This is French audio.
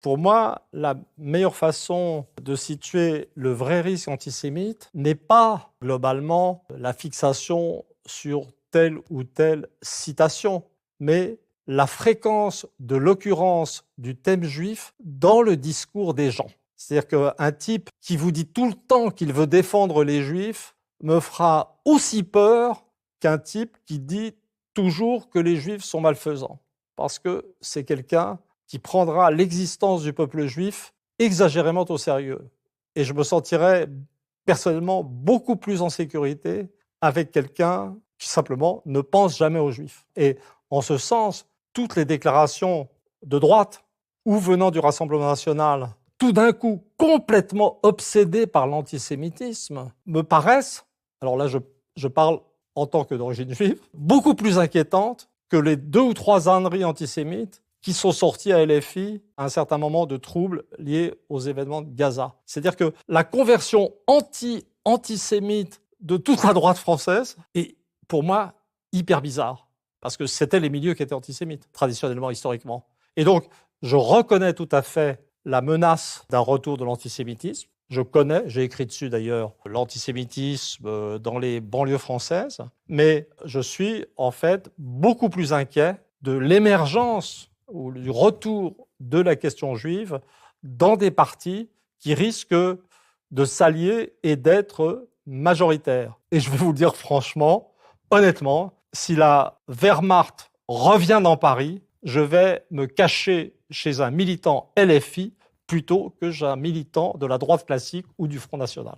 Pour moi, la meilleure façon de situer le vrai risque antisémite n'est pas globalement la fixation sur telle ou telle citation, mais la fréquence de l'occurrence du thème juif dans le discours des gens. C'est-à-dire qu'un type qui vous dit tout le temps qu'il veut défendre les juifs me fera aussi peur qu'un type qui dit toujours que les juifs sont malfaisants. Parce que c'est quelqu'un qui prendra l'existence du peuple juif exagérément au sérieux. Et je me sentirais personnellement beaucoup plus en sécurité avec quelqu'un qui simplement ne pense jamais aux juifs. Et en ce sens, toutes les déclarations de droite ou venant du Rassemblement national, tout d'un coup complètement obsédées par l'antisémitisme, me paraissent, alors là je parle en tant que d'origine juive, beaucoup plus inquiétantes que les 2 ou 3 âneries antisémites qui sont sortis à LFI à un certain moment de troubles liés aux événements de Gaza. C'est-à-dire que la conversion antisémite de toute la droite française est, pour moi, hyper bizarre. Parce que c'était les milieux qui étaient antisémites, traditionnellement, historiquement. Et donc, je reconnais tout à fait la menace d'un retour de l'antisémitisme. Je connais, j'ai écrit dessus d'ailleurs, l'antisémitisme dans les banlieues françaises. Mais je suis en fait beaucoup plus inquiet de l'émergence ou du retour de la question juive dans des partis qui risquent de s'allier et d'être majoritaires. Et je vais vous le dire franchement, honnêtement, si la Wehrmacht revient dans Paris, je vais me cacher chez un militant LFI plutôt que chez un militant de la droite classique ou du Front National.